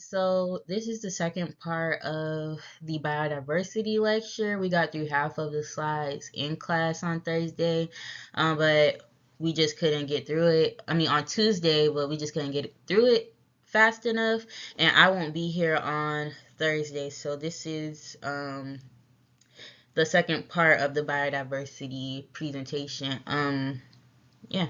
So this is the second part of the biodiversity lecture. We got through half of the slides in class on Thursday, but we just couldn't get through it. I mean, on Tuesday, but we just couldn't get through it fast enough. And I won't be here on Thursday, so this is the second part of the biodiversity presentation. Yeah.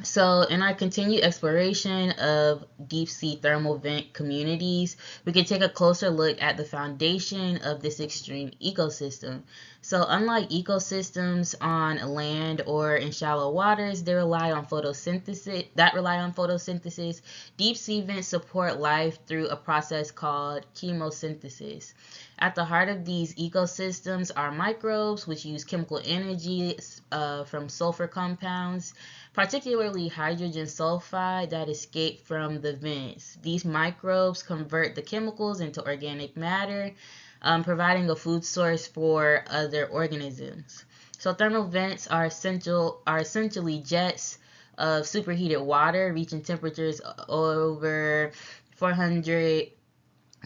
So, in our continued exploration of deep sea thermal vent communities, we can take a closer look at the foundation of this extreme ecosystem. So, unlike ecosystems on land or in shallow waters, they rely on photosynthesis. Deep sea vents support life through a process called chemosynthesis. At the heart of these ecosystems are microbes, which use chemical energy from sulfur compounds, particularly hydrogen sulfide that escape from the vents. These microbes convert the chemicals into organic matter, providing a food source for other organisms. So thermal vents are essentially jets of superheated water reaching temperatures over 400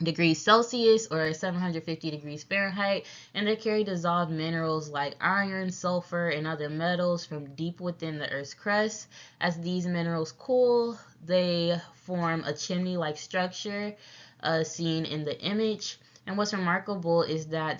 degrees Celsius or 750 degrees Fahrenheit, and they carry dissolved minerals like iron, sulfur, and other metals from deep within the Earth's crust. As these minerals cool, they form a chimney-like structure seen in the image. And what's remarkable is that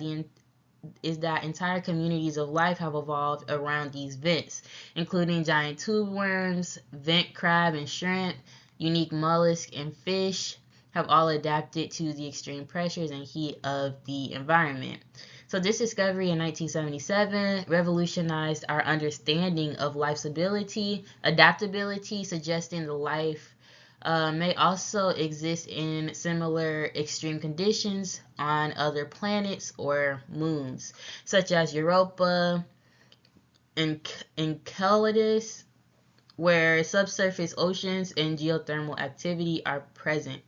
entire communities of life have evolved around these vents, including giant tube worms, vent crab and shrimp, unique mollusks and fish, have all adapted to the extreme pressures and heat of the environment. So this discovery in 1977 revolutionized our understanding of life's adaptability, suggesting the life may also exist in similar extreme conditions on other planets or moons, such as Europa and Enceladus, where subsurface oceans and geothermal activity are present.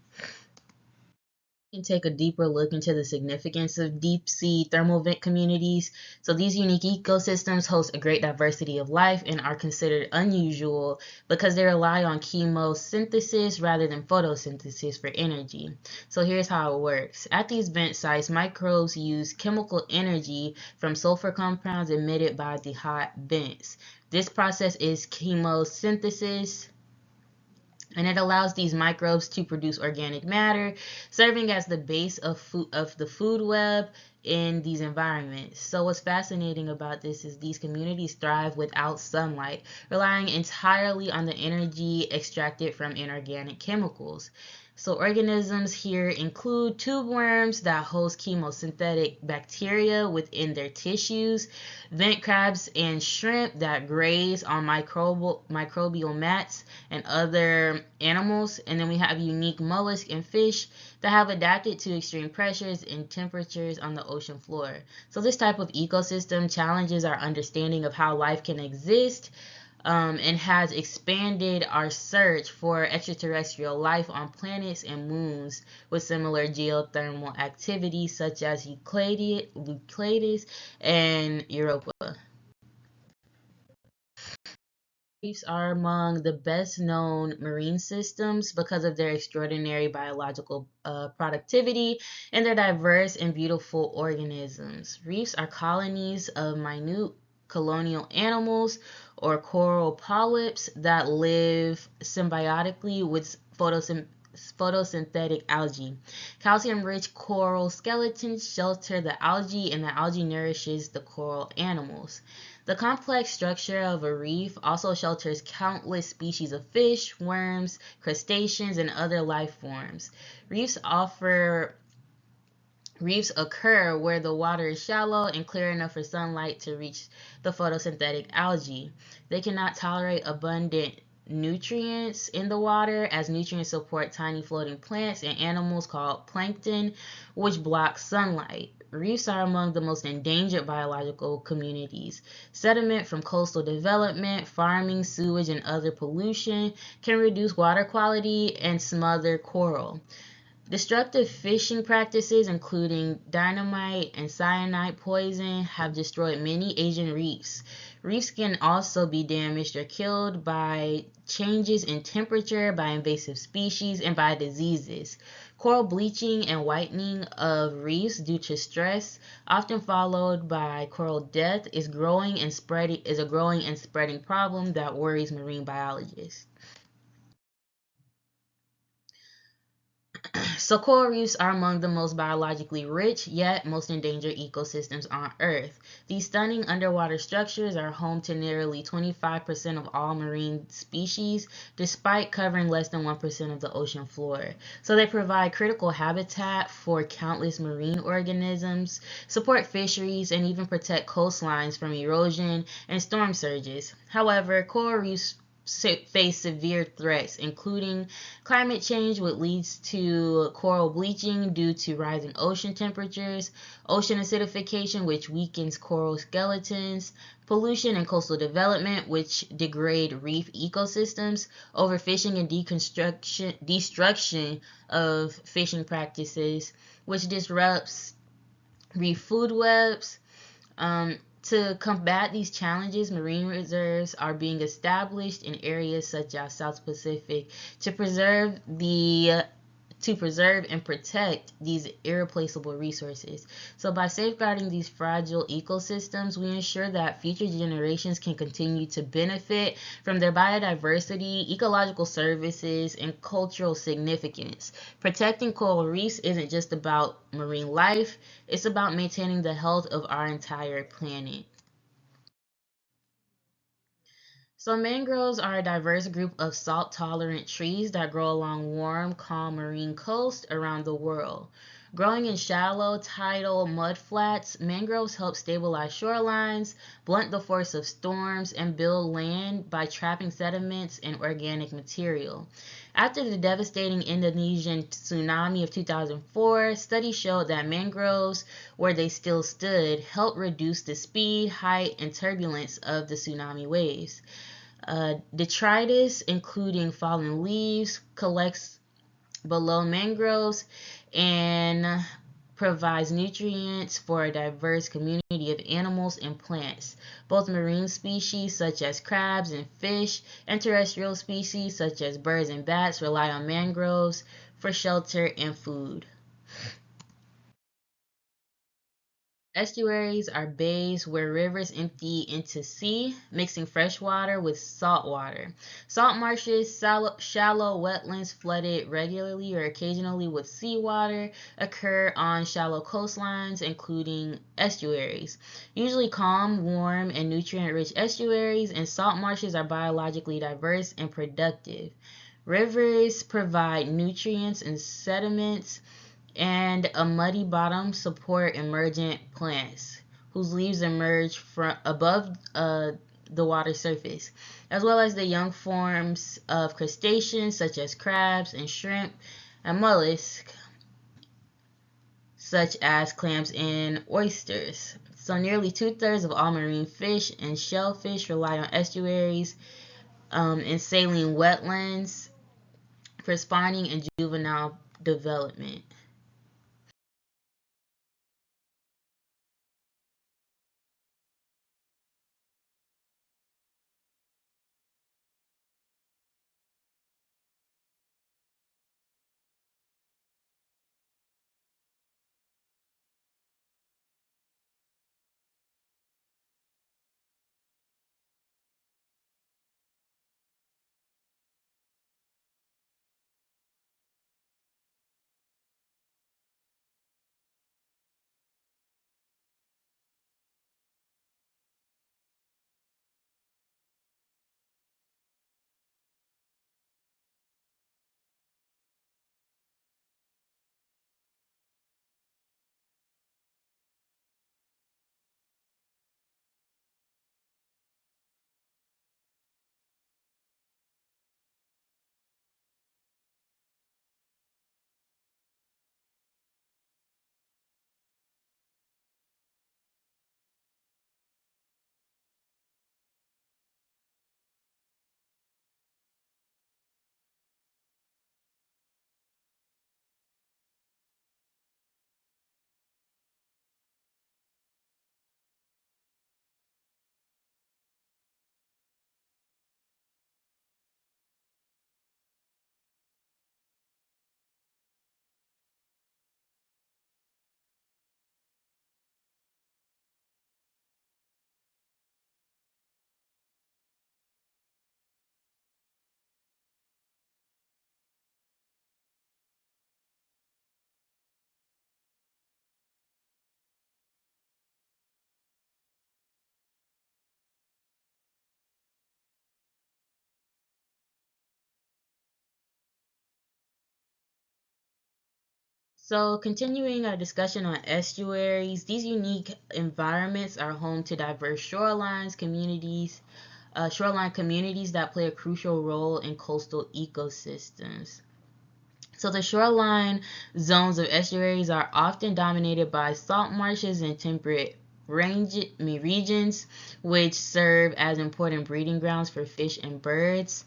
Can take a deeper look into the significance of deep sea thermal vent communities. So these unique ecosystems host a great diversity of life and are considered unusual because they rely on chemosynthesis rather than photosynthesis for energy. So here's how it works. At these vent sites, microbes use chemical energy from sulfur compounds emitted by the hot vents. This process is chemosynthesis, and it allows these microbes to produce organic matter, serving as the base of the food web in these environments. So what's fascinating about this is these communities thrive without sunlight, relying entirely on the energy extracted from inorganic chemicals. So organisms here include tube worms that host chemosynthetic bacteria within their tissues, vent crabs and shrimp that graze on microbial mats and other animals, and then we have unique mollusks and fish that have adapted to extreme pressures and temperatures on the ocean floor. So this type of ecosystem challenges our understanding of how life can exist, and has expanded our search for extraterrestrial life on planets and moons with similar geothermal activity, such as Euclides and Europa. Reefs are among the best known marine systems because of their extraordinary biological productivity and their diverse and beautiful organisms. Reefs are colonies of minute colonial animals or coral polyps that live symbiotically with photosynthetic algae. Calcium-rich coral skeletons shelter the algae, and the algae nourishes the coral animals. The complex structure of a reef also shelters countless species of fish, worms, crustaceans, and other life forms. Reefs occur where the water is shallow and clear enough for sunlight to reach the photosynthetic algae. They cannot tolerate abundant nutrients in the water, as nutrients support tiny floating plants and animals called plankton, which block sunlight. Reefs are among the most endangered biological communities. Sediment from coastal development, farming, sewage, and other pollution can reduce water quality and smother coral. Destructive fishing practices, including dynamite and cyanide poison, have destroyed many Asian reefs. Reefs can also be damaged or killed by changes in temperature, by invasive species, and by diseases. Coral bleaching and whitening of reefs due to stress, often followed by coral death, is a growing and spreading problem that worries marine biologists. So coral reefs are among the most biologically rich, yet most endangered ecosystems on Earth. These stunning underwater structures are home to nearly 25% of all marine species, despite covering less than 1% of the ocean floor. So they provide critical habitat for countless marine organisms, support fisheries, and even protect coastlines from erosion and storm surges. However, coral reefs face severe threats, including climate change, which leads to coral bleaching due to rising ocean temperatures, ocean acidification, which weakens coral skeletons, pollution and coastal development, which degrade reef ecosystems, overfishing and destruction of fishing practices, which disrupts reef food webs. To combat these challenges, marine reserves are being established in areas such as South Pacific to preserve and protect these irreplaceable resources. So by safeguarding these fragile ecosystems, we ensure that future generations can continue to benefit from their biodiversity, ecological services, and cultural significance. Protecting coral reefs isn't just about marine life, it's about maintaining the health of our entire planet. So mangroves are a diverse group of salt-tolerant trees that grow along warm, calm marine coasts around the world. Growing in shallow, tidal mudflats, mangroves help stabilize shorelines, blunt the force of storms, and build land by trapping sediments and organic material. After the devastating Indonesian tsunami of 2004, studies showed that mangroves, where they still stood, helped reduce the speed, height, and turbulence of the tsunami waves. Detritus, including fallen leaves, collects below mangroves and provides nutrients for a diverse community of animals and plants. Both marine species such as crabs and fish and terrestrial species such as birds and bats rely on mangroves for shelter and food. Estuaries are bays where rivers empty into sea, mixing fresh water with salt water. Salt marshes, shallow wetlands flooded regularly or occasionally with seawater, occur on shallow coastlines, including estuaries. Usually calm, warm, and nutrient rich estuaries and salt marshes are biologically diverse and productive. Rivers provide nutrients and sediments, and a muddy bottom support emergent plants whose leaves emerge from above the water surface, as well as the young forms of crustaceans such as crabs and shrimp, and mollusks such as clams and oysters. So, nearly two-thirds of all marine fish and shellfish rely on estuaries and saline wetlands for spawning and juvenile development. So, continuing our discussion on estuaries, these unique environments are home to diverse shoreline communities that play a crucial role in coastal ecosystems. So, the shoreline zones of estuaries are often dominated by salt marshes and temperate regions, which serve as important breeding grounds for fish and birds.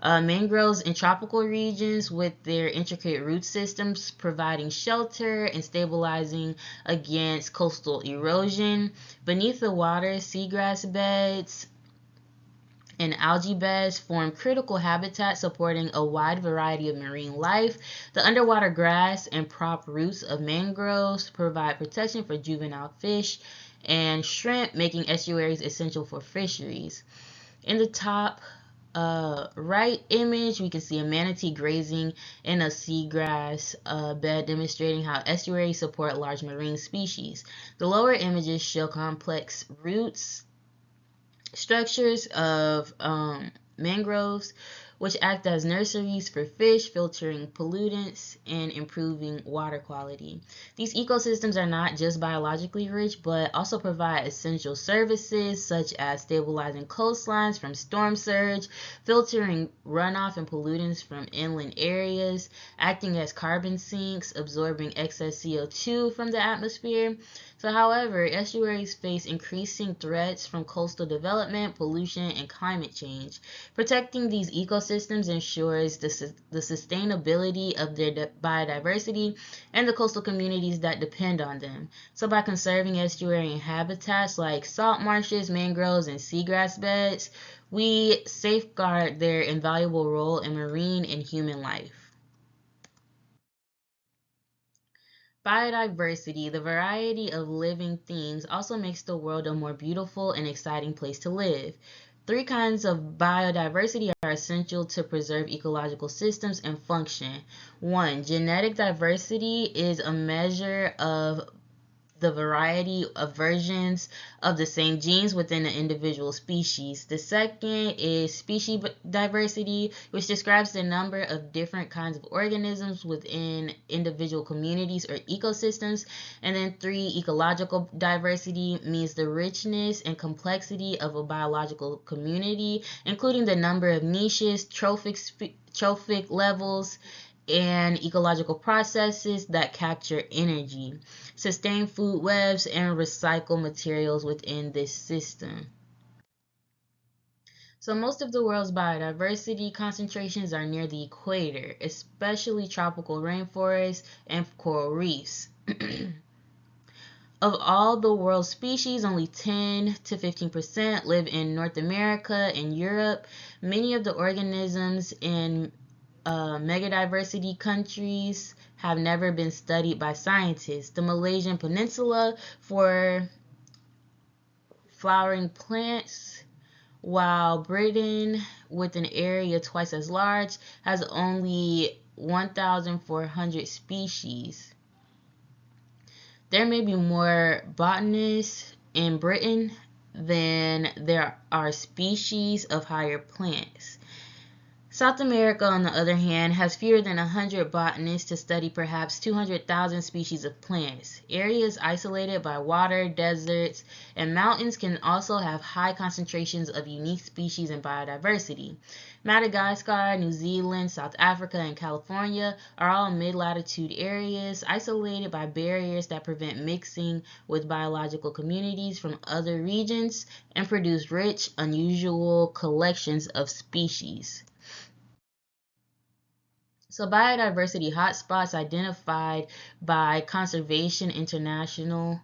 Mangroves in tropical regions with their intricate root systems providing shelter and stabilizing against coastal erosion. Beneath the water, seagrass beds and algae beds form critical habitats supporting a wide variety of marine life. The underwater grass and prop roots of mangroves provide protection for juvenile fish and shrimp, making estuaries essential for fisheries. In the top right image, we can see a manatee grazing in a seagrass bed, demonstrating how estuaries support large marine species. The lower images show complex roots structures of mangroves, which act as nurseries for fish, filtering pollutants and improving water quality. These ecosystems are not just biologically rich, but also provide essential services such as stabilizing coastlines from storm surge, filtering runoff and pollutants from inland areas, acting as carbon sinks, absorbing excess CO2 from the atmosphere. So, however, estuaries face increasing threats from coastal development, pollution, and climate change. Protecting these ecosystems ensures the sustainability of their biodiversity and the coastal communities that depend on them. So, by conserving estuarine habitats like salt marshes, mangroves, and seagrass beds, we safeguard their invaluable role in marine and human life. Biodiversity, the variety of living things, also makes the world a more beautiful and exciting place to live. Three kinds of biodiversity are essential to preserve ecological systems and function. One, genetic diversity is a measure of the variety of versions of the same genes within an individual species. The second is species diversity, which describes the number of different kinds of organisms within individual communities or ecosystems. And then three, ecological diversity means the richness and complexity of a biological community, including the number of niches, trophic levels, and ecological processes that capture energy, sustain food webs, and recycle materials within this system. So most of the world's biodiversity concentrations are near the equator, especially tropical rainforests and coral reefs. Of all the world's species, only 10 to 15% live in North America and Europe. Many of the organisms in megadiversity countries have never been studied by scientists. The Malaysian Peninsula for flowering plants, while Britain, with an area twice as large, has only 1,400 species. There may be more botanists in Britain than there are species of higher plants. South America, on the other hand, has fewer than 100 botanists to study perhaps 200,000 species of plants. Areas isolated by water, deserts, and mountains can also have high concentrations of unique species and biodiversity. Madagascar, New Zealand, South Africa, and California are all mid-latitude areas isolated by barriers that prevent mixing with biological communities from other regions and produce rich, unusual collections of species. So biodiversity hotspots identified by Conservation International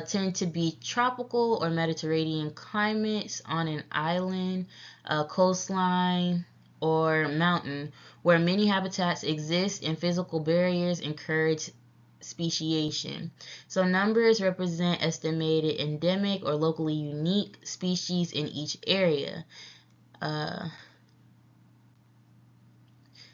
tend to be tropical or Mediterranean climates on an island, coastline, or mountain, where many habitats exist and physical barriers encourage speciation. So numbers represent estimated endemic or locally unique species in each area. Uh,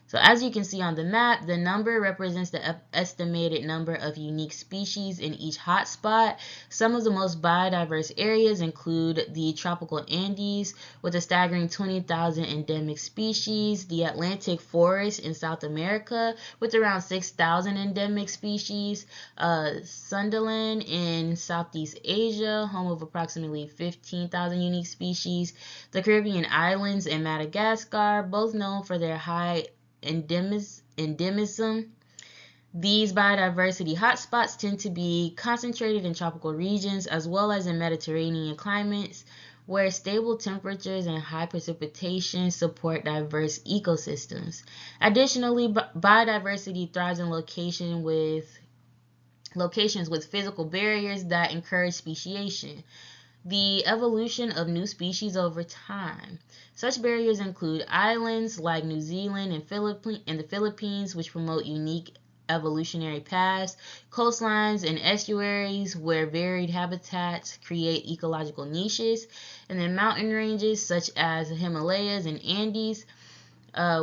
So as you can see on the map, the number represents the estimated number of unique species in each hotspot. Some of the most biodiverse areas include the tropical Andes with a staggering 20,000 endemic species, the Atlantic forest in South America with around 6,000 endemic species, Sundaland in Southeast Asia, home of approximately 15,000 unique species, the Caribbean islands and Madagascar, both known for their high endemism. These biodiversity hotspots tend to be concentrated in tropical regions as well as in Mediterranean climates, where stable temperatures and high precipitation support diverse ecosystems. Additionally, biodiversity thrives in locations with physical barriers that encourage speciation, the evolution of new species over time. Such barriers include islands like New Zealand and the Philippines, which promote unique evolutionary paths, coastlines and estuaries where varied habitats create ecological niches, and then mountain ranges such as the Himalayas and Andes,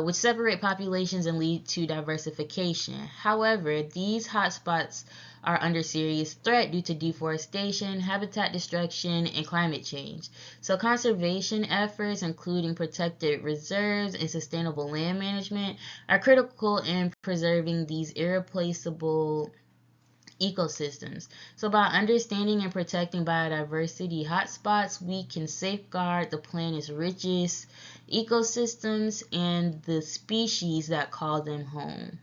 which separate populations and lead to diversification. However, these hotspots are under serious threat due to deforestation, habitat destruction, and climate change. So conservation efforts, including protected reserves and sustainable land management, are critical in preserving these irreplaceable ecosystems. So by understanding and protecting biodiversity hotspots, we can safeguard the planet's richest ecosystems and the species that call them home.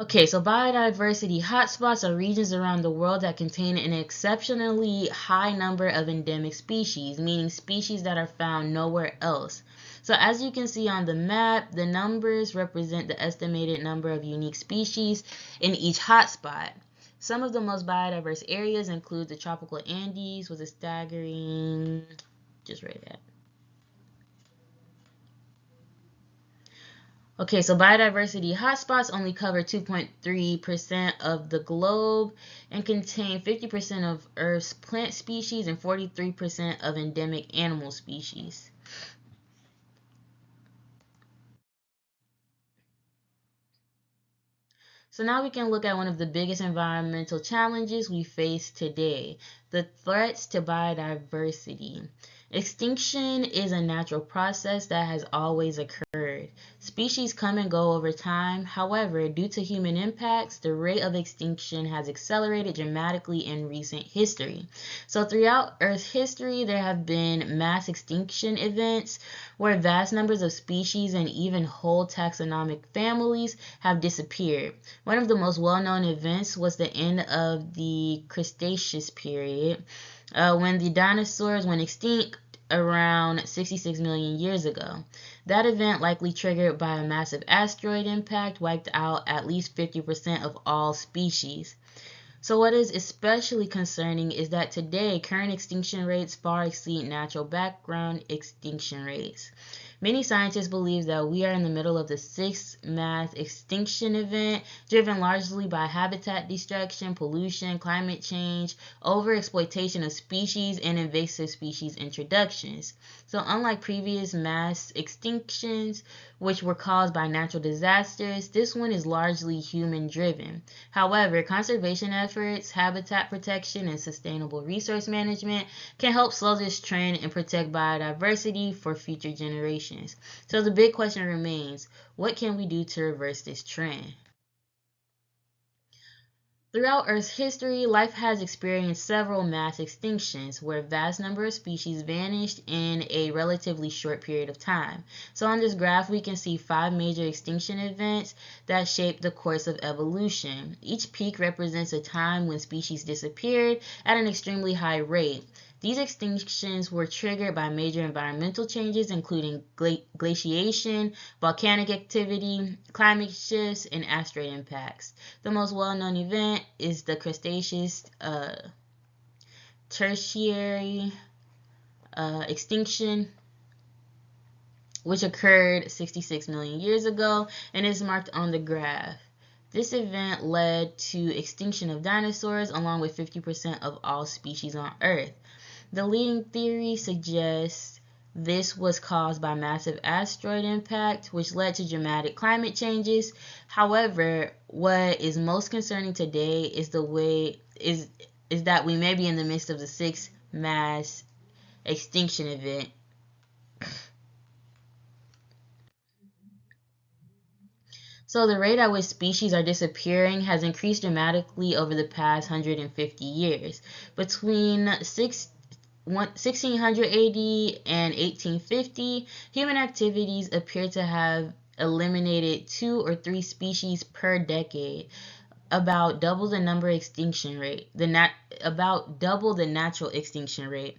Okay, so biodiversity hotspots are regions around the world that contain an exceptionally high number of endemic species, meaning species that are found nowhere else. So as you can see on the map, the numbers represent the estimated number of unique species in each hotspot. Some of the most biodiverse areas include the tropical Andes with a staggering, just right at. Okay, so biodiversity hotspots only cover 2.3% of the globe and contain 50% of Earth's plant species and 43% of endemic animal species. So now we can look at one of the biggest environmental challenges we face today, the threats to biodiversity. Extinction is a natural process that has always occurred. Species come and go over time. However, due to human impacts, the rate of extinction has accelerated dramatically in recent history. So throughout Earth's history, there have been mass extinction events where vast numbers of species and even whole taxonomic families have disappeared. One of the most well-known events was the end of the Cretaceous period, when the dinosaurs went extinct around 66 million years ago. That event, likely triggered by a massive asteroid impact, wiped out at least 50% of all species. So what is especially concerning is that today, current extinction rates far exceed natural background extinction rates. Many scientists believe that we are in the middle of the sixth mass extinction event, driven largely by habitat destruction, pollution, climate change, overexploitation of species, and invasive species introductions. So unlike previous mass extinctions, which were caused by natural disasters, this one is largely human-driven. However, conservation efforts, habitat protection, and sustainable resource management can help slow this trend and protect biodiversity for future generations. So the big question remains, what can we do to reverse this trend? Throughout Earth's history, life has experienced several mass extinctions where a vast number of species vanished in a relatively short period of time. So on this graph, we can see 5 major extinction events that shaped the course of evolution. Each peak represents a time when species disappeared at an extremely high rate. These extinctions were triggered by major environmental changes, including glaciation, volcanic activity, climate shifts, and asteroid impacts. The most well-known event is the Cretaceous tertiary extinction, which occurred 66 million years ago and is marked on the graph. This event led to extinction of dinosaurs along with 50% of all species on Earth. The leading theory suggests this was caused by massive asteroid impact, which led to dramatic climate changes. However, what is most concerning today is that we may be in the midst of the sixth mass extinction event. So the rate at which species are disappearing has increased dramatically over the past 150 years. Between 1600 AD and 1850, human activities appear to have eliminated 2 or 3 species per decade, about double the natural extinction rate.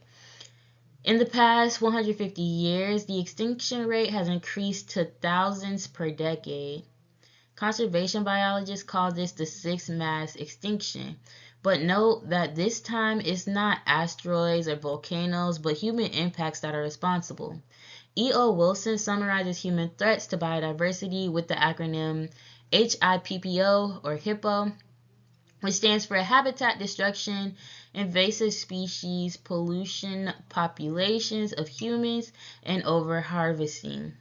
In the past 150 years, the extinction rate has increased to thousands per decade. Conservation biologists call this the sixth mass extinction. But note that this time it's not asteroids or volcanoes, but human impacts that are responsible. E.O. Wilson summarizes human threats to biodiversity with the acronym HIPPO or HIPPO, which stands for habitat destruction, invasive species, pollution, populations of humans, and overharvesting.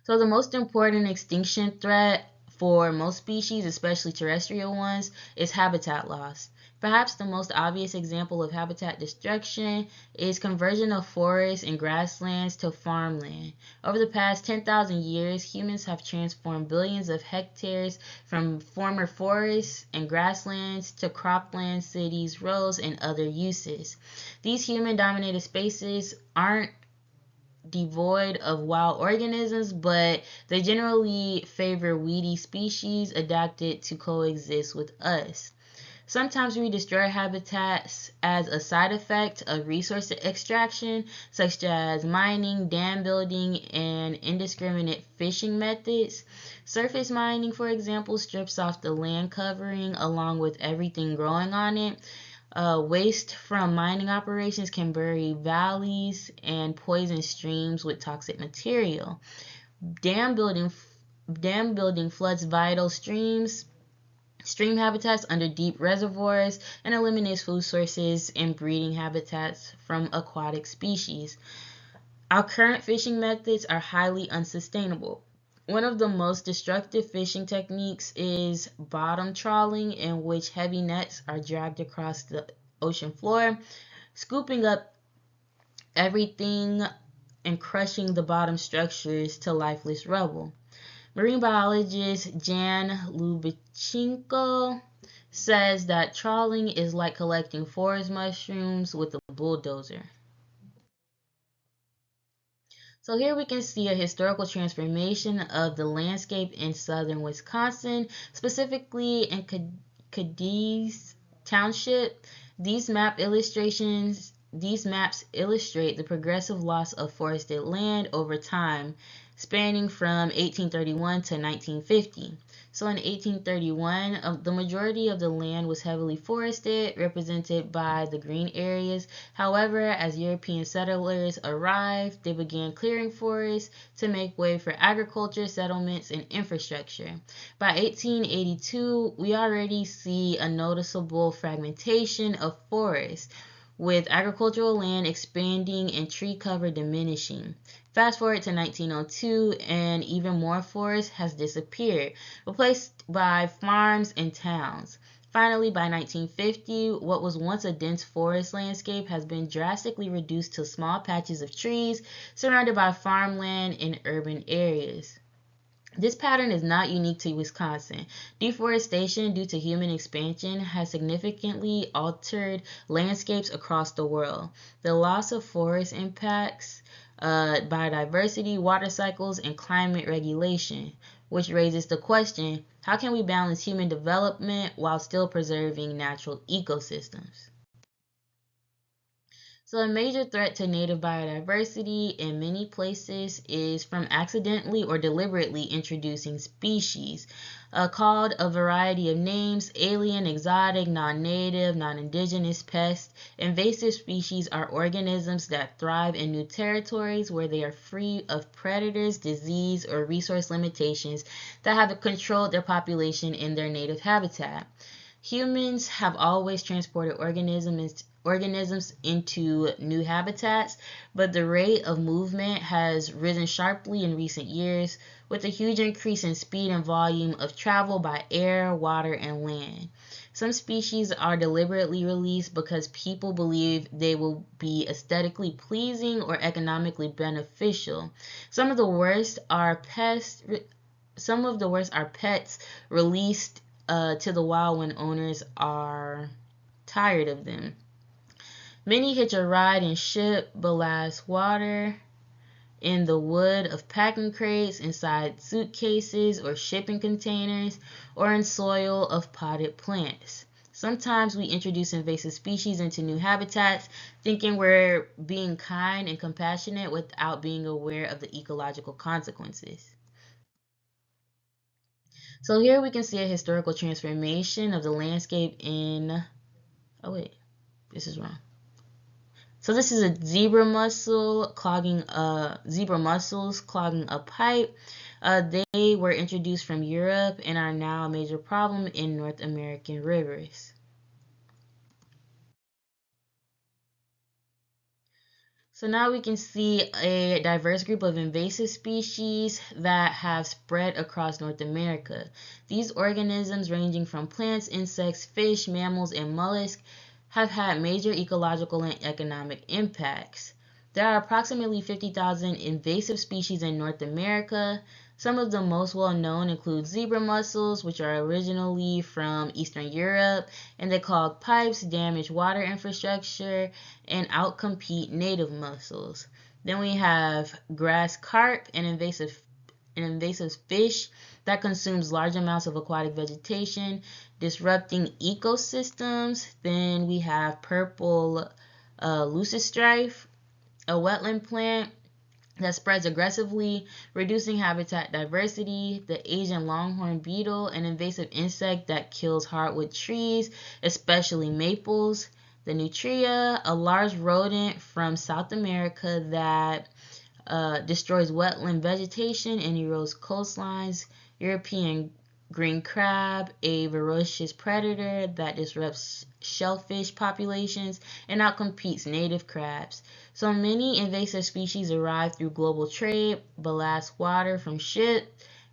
So the most important extinction threat for most species, especially terrestrial ones, is habitat loss. Perhaps the most obvious example of habitat destruction is conversion of forests and grasslands to farmland. Over the past 10,000 years, humans have transformed billions of hectares from former forests and grasslands to cropland, cities, roads, and other uses. These human-dominated spaces aren't devoid of wild organisms, but they generally favor weedy species adapted to coexist with us. Sometimes we destroy habitats as a side effect of resource extraction, such as mining, dam building, and indiscriminate fishing methods. Surface mining, for example, strips off the land covering along with everything growing on it. Waste from mining operations can bury valleys and poison streams with toxic material. Dam building floods vital stream habitats under deep reservoirs, and eliminates food sources and breeding habitats from aquatic species. Our current fishing methods are highly unsustainable. One of the most destructive fishing techniques is bottom trawling, in which heavy nets are dragged across the ocean floor, scooping up everything and crushing the bottom structures to lifeless rubble. Marine biologist Jan Lubchenco says that trawling is like collecting forest mushrooms with a bulldozer. So here we can see a historical transformation of the landscape in southern Wisconsin, specifically in Cadiz Township. These maps illustrate the progressive loss of forested land over time, spanning from 1831 to 1950. So in 1831, the majority of the land was heavily forested, represented by the green areas. However, as European settlers arrived, they began clearing forests to make way for agriculture, settlements, and infrastructure. By 1882, we already see a noticeable fragmentation of forests, with agricultural land expanding and tree cover diminishing. Fast forward to 1902, and even more forest has disappeared, replaced by farms and towns. Finally, by 1950, what was once a dense forest landscape has been drastically reduced to small patches of trees surrounded by farmland in urban areas. This pattern is not unique to Wisconsin. Deforestation due to human expansion has significantly altered landscapes across the world. The loss of forest impacts biodiversity, water cycles, and climate regulation, which raises the question, how can we balance human development while still preserving natural ecosystems? So a major threat to native biodiversity in many places is from accidentally or deliberately introducing species, called a variety of names: alien, exotic, non-native, non-indigenous, pest. Invasive species are organisms that thrive in new territories where they are free of predators, disease, or resource limitations that have controlled their population in their native habitat. Humans have always transported organisms into new habitats, but the rate of movement has risen sharply in recent years, with a huge increase in speed and volume of travel by air, water, and land. Some species are deliberately released because people believe they will be aesthetically pleasing or economically beneficial. Some of the worst are pets released to the wild when owners are tired of them. Many hitch a ride in ship, ballast water, in the wood of packing crates, inside suitcases or shipping containers, or in soil of potted plants. Sometimes we introduce invasive species into new habitats, thinking we're being kind and compassionate without being aware of the ecological consequences. So here we can see a historical transformation of the landscape in, oh wait, this is wrong. So this is a zebra mussels clogging a pipe. They were introduced from Europe and are now a major problem in North American rivers. So now we can see a diverse group of invasive species that have spread across North America. These organisms, ranging from plants, insects, fish, mammals, and mollusks, have had major ecological and economic impacts. There are approximately 50,000 invasive species in North America. Some of the most well known include zebra mussels, which are originally from Eastern Europe, and they clog pipes, damage water infrastructure, and outcompete native mussels. Then we have grass carp, an invasive fish that consumes large amounts of aquatic vegetation, disrupting ecosystems. Then we have purple leucostrife, a wetland plant that spreads aggressively, reducing habitat diversity. The Asian longhorn beetle, an invasive insect that kills hardwood trees, especially maples. The nutria, a large rodent from South America that destroys wetland vegetation and erodes coastlines. European green crab, a voracious predator that disrupts shellfish populations and outcompetes native crabs. So many invasive species arrive through global trade, ballast water from ships,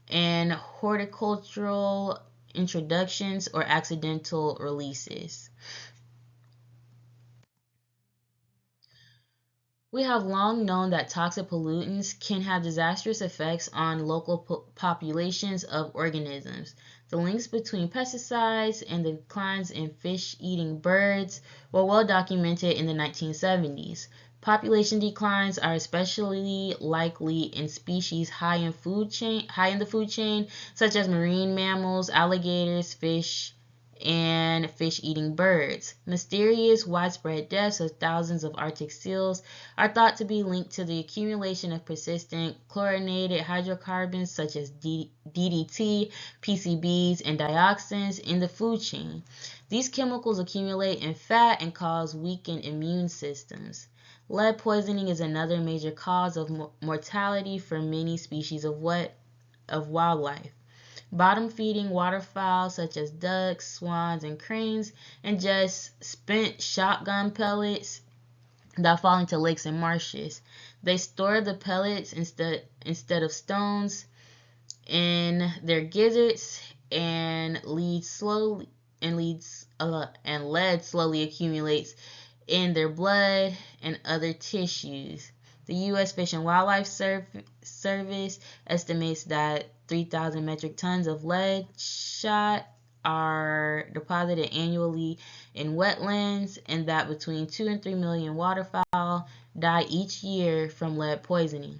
and horticultural introductions or accidental releases. We have long known that toxic pollutants can have disastrous effects on local populations of organisms. The links between pesticides and the declines in fish-eating birds were well documented in the 1970s. Population declines are especially likely in species high in the food chain, such as marine mammals, alligators, fish, and fish-eating birds. Mysterious, widespread deaths of thousands of Arctic seals are thought to be linked to the accumulation of persistent chlorinated hydrocarbons such as DDT, PCBs, and dioxins in the food chain. These chemicals accumulate in fat and cause weakened immune systems. Lead poisoning is another major cause of mortality for many species of wildlife. Bottom-feeding waterfowl such as ducks, swans, and cranes ingest spent shotgun pellets that fall into lakes and marshes. They store the pellets instead of stones in their gizzards, and lead slowly accumulates in their blood and other tissues. The U.S. Fish and Wildlife Service estimates that 3,000 metric tons of lead shot are deposited annually in wetlands, and that between 2 and 3 million waterfowl die each year from lead poisoning.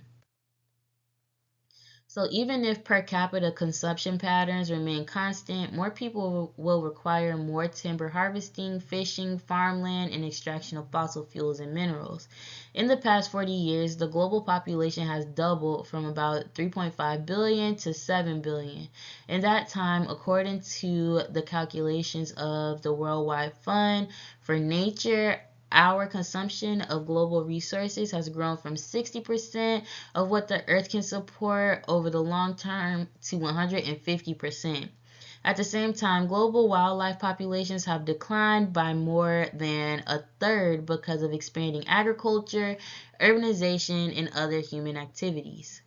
So even if per capita consumption patterns remain constant, more people will require more timber harvesting, fishing, farmland, and extraction of fossil fuels and minerals. In the past 40 years, the global population has doubled from about 3.5 billion to 7 billion. In that time, according to the calculations of the Worldwide Fund for Nature, our consumption of global resources has grown from 60% of what the earth can support over the long term to 150%. At the same time, global wildlife populations have declined by more than a third because of expanding agriculture, urbanization, and other human activities.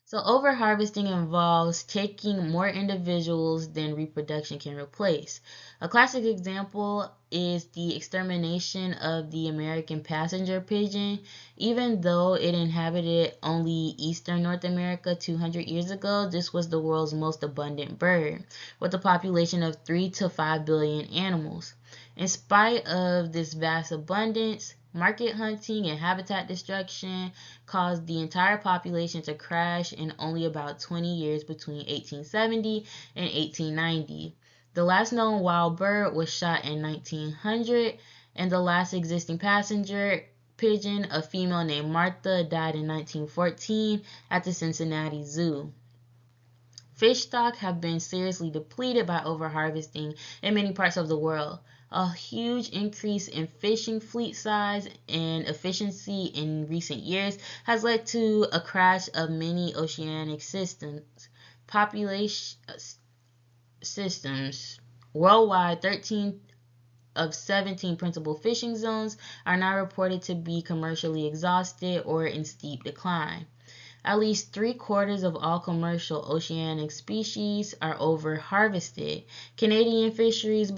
So overharvesting involves taking more individuals than reproduction can replace. A classic example is the extermination of the American passenger pigeon. Even though it inhabited only eastern North America 200 years ago, this was the world's most abundant bird, with a population of 3 to 5 billion animals. In spite of this vast abundance, market hunting and habitat destruction caused the entire population to crash in only about 20 years between 1870 and 1890. The last known wild bird was shot in 1900, and the last existing passenger pigeon, a female named Martha, died in 1914 at the Cincinnati Zoo. Fish stocks have been seriously depleted by overharvesting in many parts of the world. A huge increase in fishing fleet size and efficiency in recent years has led to a crash of many oceanic population systems. Worldwide, 13 of 17 principal fishing zones are now reported to be commercially exhausted or in steep decline. At least 3/4 of all commercial oceanic species are over-harvested. Canadian fisheries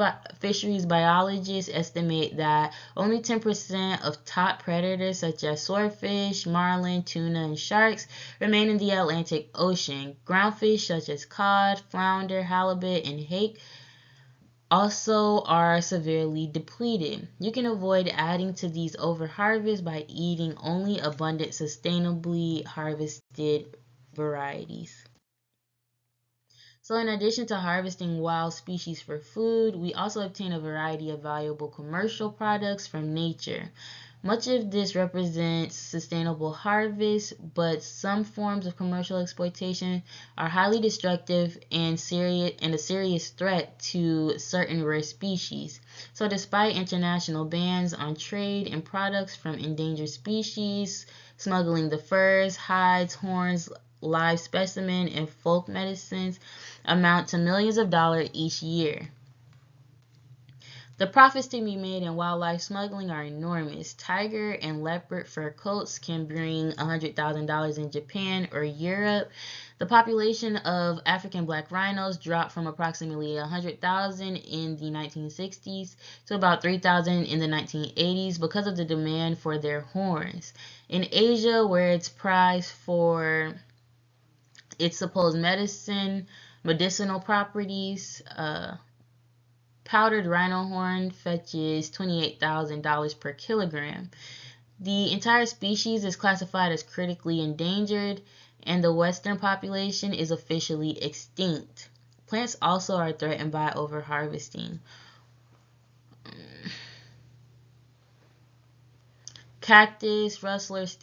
biologists estimate that only 10% of top predators such as swordfish, marlin, tuna, and sharks remain in the Atlantic Ocean. Groundfish such as cod, flounder, halibut, and hake also are severely depleted. You can avoid adding to these overharvests by eating only abundant, sustainably harvested varieties. So in addition to harvesting wild species for food, we also obtain a variety of valuable commercial products from nature. Much of this represents sustainable harvest, but some forms of commercial exploitation are highly destructive and a serious threat to certain rare species. So despite international bans on trade in products from endangered species, smuggling the furs, hides, horns, live specimen, and folk medicines amount to millions of dollars each year. The profits to be made in wildlife smuggling are enormous. Tiger and leopard fur coats can bring $100,000 in Japan or Europe. The population of African black rhinos dropped from approximately 100,000 in the 1960s to about 3,000 in the 1980s because of the demand for their horns. In Asia, where it's prized for its supposed medicinal properties, powdered rhino horn fetches $28,000 per kilogram. The entire species is classified as critically endangered, and the western population is officially extinct. Plants also are threatened by overharvesting. Cactus rustlers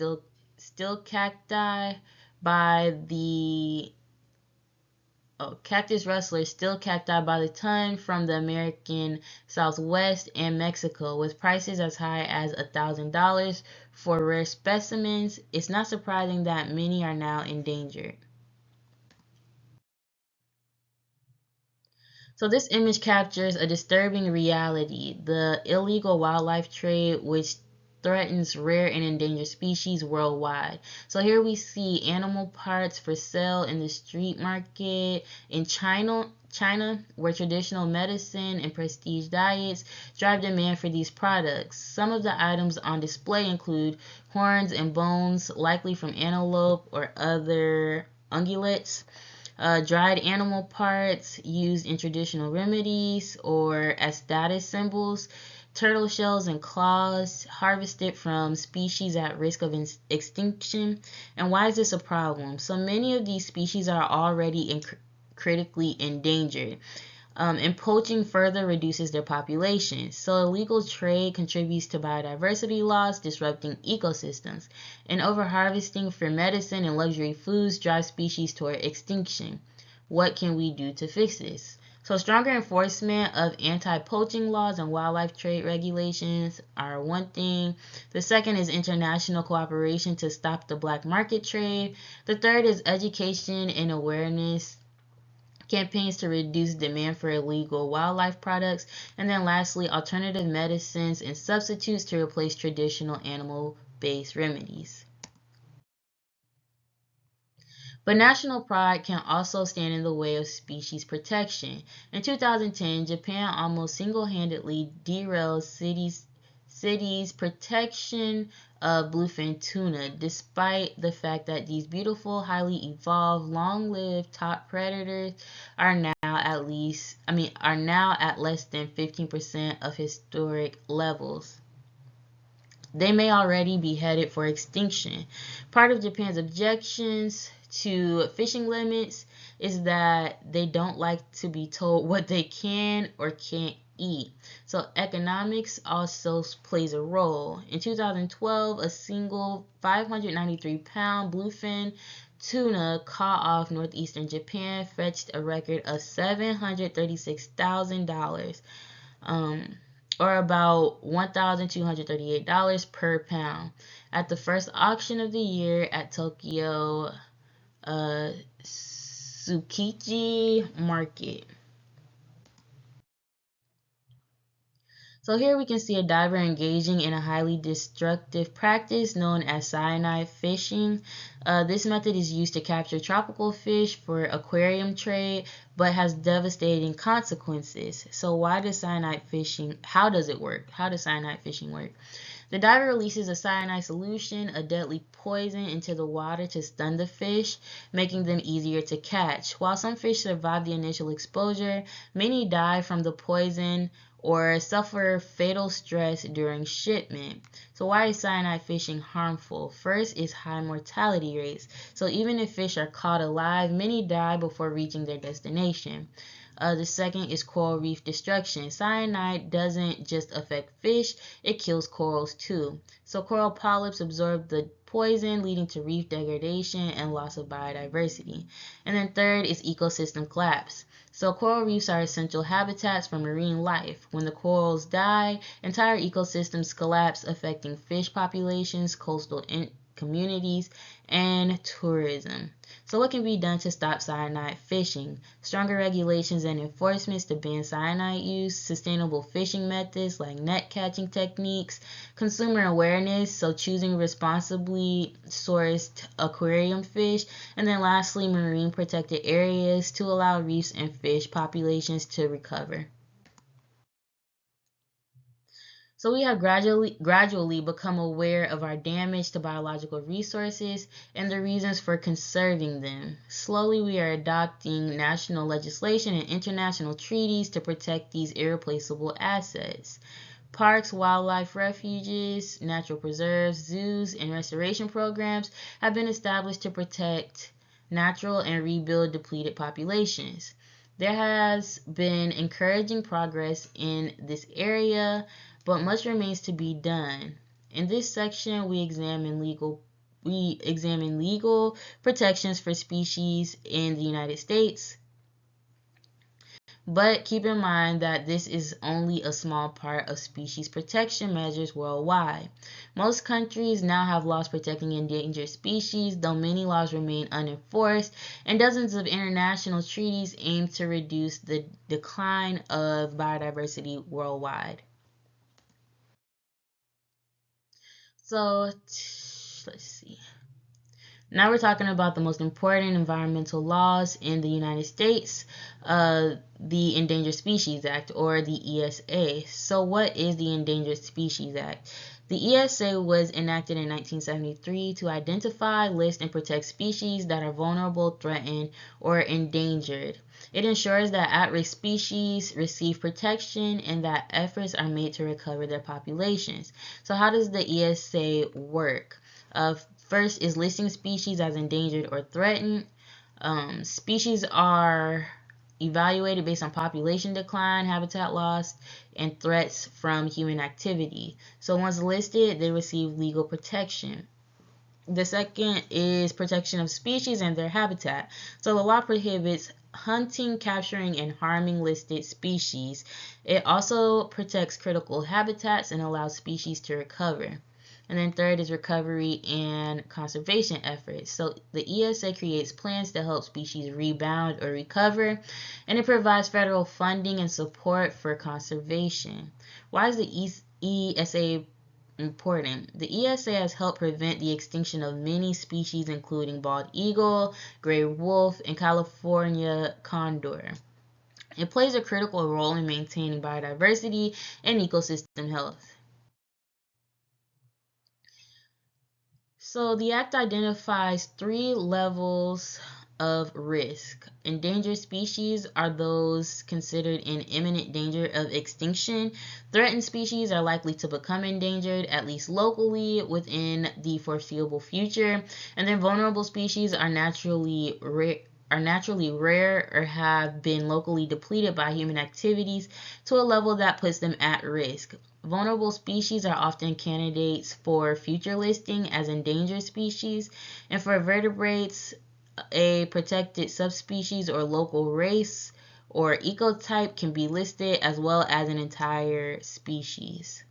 still cacti by the Cactus rustlers still cacti by the ton from the American Southwest and Mexico, with prices as high as $1,000 for rare specimens. It's not surprising that many are now endangered. So this image captures a disturbing reality: the illegal wildlife trade, which threatens rare and endangered species worldwide. So here we see animal parts for sale in the street market in China, where traditional medicine and prestige diets drive demand for these products. Some of the items on display include horns and bones, likely from antelope or other ungulates, dried animal parts used in traditional remedies or as status symbols, turtle shells and claws harvested from species at risk of extinction. And why is this a problem? So many of these species are already critically endangered. And poaching further reduces their population. So illegal trade contributes to biodiversity loss, disrupting ecosystems. And overharvesting for medicine and luxury foods drives species toward extinction. What can we do to fix this? So stronger enforcement of anti-poaching laws and wildlife trade regulations are one thing. The second is international cooperation to stop the black market trade. The third is education and awareness campaigns to reduce demand for illegal wildlife products, and then lastly, alternative medicines and substitutes to replace traditional animal-based remedies. But national pride can also stand in the way of species protection. In 2010, Japan almost single-handedly derailed cities' protection of bluefin tuna, despite the fact that these beautiful, highly evolved, long-lived top predators are now at less than 15% of historic levels. They may already be headed for extinction. Part of Japan's objections to fishing limits is that they don't like to be told what they can or can't eat. So economics also plays a role. In 2012, a single 593-pound bluefin tuna caught off northeastern Japan fetched a record of $736,000. Or about $1,238 per pound at the first auction of the year at Tokyo Tsukiji Market. So here we can see a diver engaging in a highly destructive practice known as cyanide fishing. This method is used to capture tropical fish for aquarium trade, but has devastating consequences. So how does cyanide fishing work? The diver releases a cyanide solution, a deadly poison, into the water to stun the fish, making them easier to catch. While some fish survive the initial exposure, many die from the poison or suffer fatal stress during shipment. So why is cyanide fishing harmful? First is high mortality rates. So even if fish are caught alive, many die before reaching their destination. The second is coral reef destruction. Cyanide doesn't just affect fish, it kills corals too. So coral polyps absorb the poison, leading to reef degradation and loss of biodiversity. And then third is ecosystem collapse. So coral reefs are essential habitats for marine life. When the corals die, entire ecosystems collapse, affecting fish populations, coastal communities, and tourism. So what can be done to stop cyanide fishing? Stronger regulations and enforcements to ban cyanide use, sustainable fishing methods like net catching techniques, consumer awareness, so choosing responsibly sourced aquarium fish, and then lastly, marine protected areas to allow reefs and fish populations to recover. So we have gradually become aware of our damage to biological resources and the reasons for conserving them. Slowly we are adopting national legislation and international treaties to protect these irreplaceable assets. Parks, wildlife refuges, natural preserves, zoos, and restoration programs have been established to protect natural and rebuild depleted populations. There has been encouraging progress in this area, but much remains to be done. In this section, we examine legal protections for species in the United States. But keep in mind that this is only a small part of species protection measures worldwide. Most countries now have laws protecting endangered species, though many laws remain unenforced, and dozens of international treaties aim to reduce the decline of biodiversity worldwide. So let's see. Now we're talking about the most important environmental laws in the United States, the Endangered Species Act, or the ESA. So what is the Endangered Species Act? The ESA was enacted in 1973 to identify, list, and protect species that are vulnerable, threatened, or endangered. It ensures that at-risk species receive protection and that efforts are made to recover their populations. So how does the ESA work? First is listing species as endangered or threatened. Species are evaluated based on population decline, habitat loss, and threats from human activity. So once listed, they receive legal protection. The second is protection of species and their habitat. So the law prohibits hunting, capturing, and harming listed species. It also protects critical habitats and allows species to recover. And then third is recovery and conservation efforts. So the ESA creates plans to help species rebound or recover, and it provides federal funding and support for conservation. Why is the ESA important? The ESA has helped prevent the extinction of many species, including bald eagle, gray wolf, and California condor. It plays a critical role in maintaining biodiversity and ecosystem health. So the Act identifies three levels of risk. Endangered species are those considered in imminent danger of extinction. Threatened species are likely to become endangered, at least locally, within the foreseeable future. And then vulnerable species are naturally rare or have been locally depleted by human activities to a level that puts them at risk. Vulnerable species are often candidates for future listing as endangered species, and for vertebrates, a protected subspecies or local race or ecotype can be listed, as well as an entire species.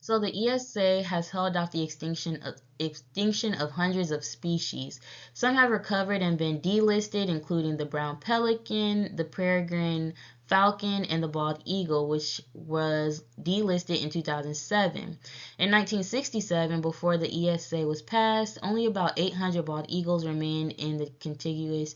So the ESA has held off the extinction of hundreds of species. Some have recovered and been delisted, including the brown pelican, the peregrine falcon, and the bald eagle, which was delisted in 2007. In 1967, before the ESA was passed, only about 800 bald eagles remained in the contiguous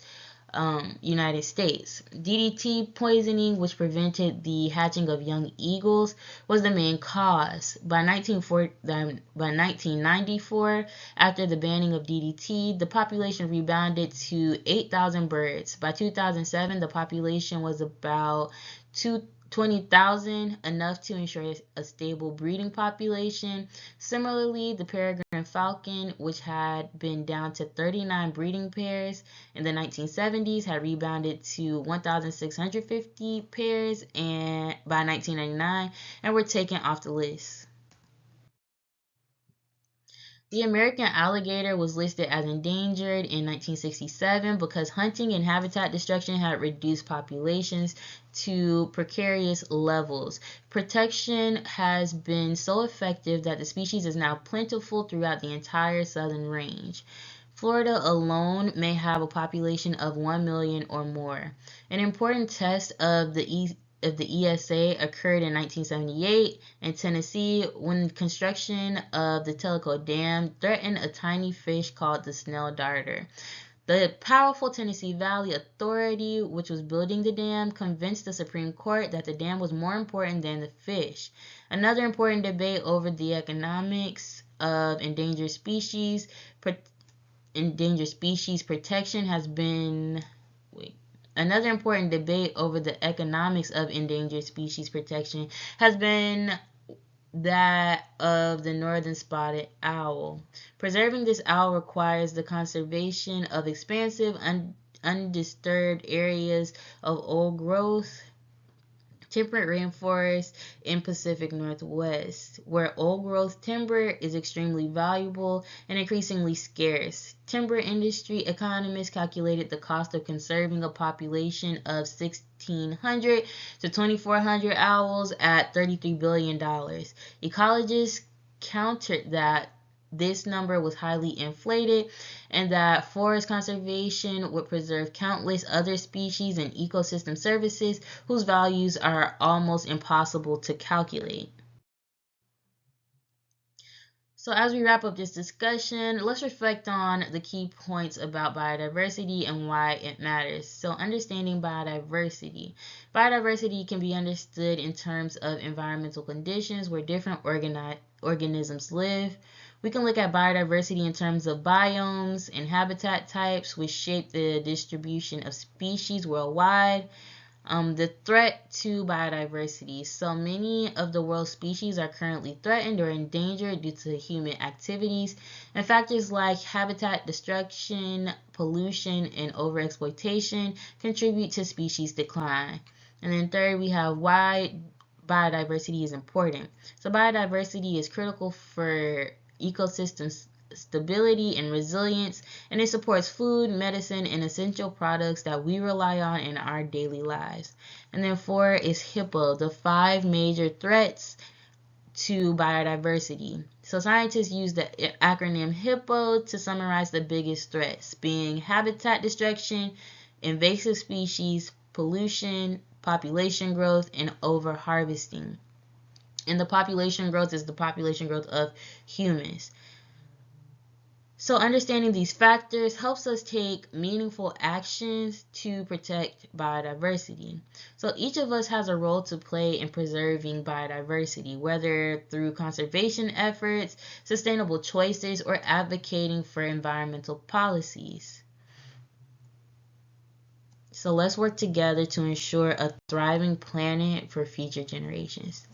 United States. DDT poisoning, which prevented the hatching of young eagles, was the main cause. By 1994, after the banning of DDT, the population rebounded to 8,000 birds. By 2007, the population was about 20,000, enough to ensure a stable breeding population. Similarly, the peregrine falcon, which had been down to 39 breeding pairs in the 1970s, had rebounded to 1,650 pairs by 1999 and were taken off the list. The American alligator was listed as endangered in 1967 because hunting and habitat destruction had reduced populations to precarious levels. Protection has been so effective that the species is now plentiful throughout the entire southern range. Florida alone may have a population of 1 million or more. An important test of the ESA occurred in 1978 in Tennessee when construction of the Tellico Dam threatened a tiny fish called the snail darter. The powerful Tennessee Valley Authority, which was building the dam, convinced the Supreme Court that the dam was more important than the fish. Another important debate over the economics of endangered species protection has been Another important debate over the economics of endangered species protection has been that of the northern spotted owl. Preserving this owl requires the conservation of expansive, undisturbed areas of old growth, temperate rainforests in Pacific Northwest, where old-growth timber is extremely valuable and increasingly scarce. Timber industry economists calculated the cost of conserving a population of 1,600 to 2,400 owls at $33 billion. Ecologists countered that this number was highly inflated and that forest conservation would preserve countless other species and ecosystem services whose values are almost impossible to calculate. So as we wrap up this discussion, let's reflect on the key points about biodiversity and why it matters. So understanding biodiversity. Biodiversity can be understood in terms of environmental conditions where different organisms live. We can look at biodiversity in terms of biomes and habitat types, which shape the distribution of species worldwide. The threat to biodiversity. So many of the world's species are currently threatened or endangered due to human activities, and factors like habitat destruction, pollution, and overexploitation contribute to species decline. And then third, we have why biodiversity is important. So biodiversity is critical for ecosystem stability and resilience, and it supports food, medicine, and essential products that we rely on in our daily lives. And then four is HIPAA, the 5 major threats to biodiversity. So scientists use the acronym HIPPO to summarize the biggest threats, being habitat destruction, invasive species, pollution, population growth, and overharvesting. And the population growth is the population growth of humans. So understanding these factors helps us take meaningful actions to protect biodiversity. So each of us has a role to play in preserving biodiversity, whether through conservation efforts, sustainable choices, or advocating for environmental policies. So let's work together to ensure a thriving planet for future generations.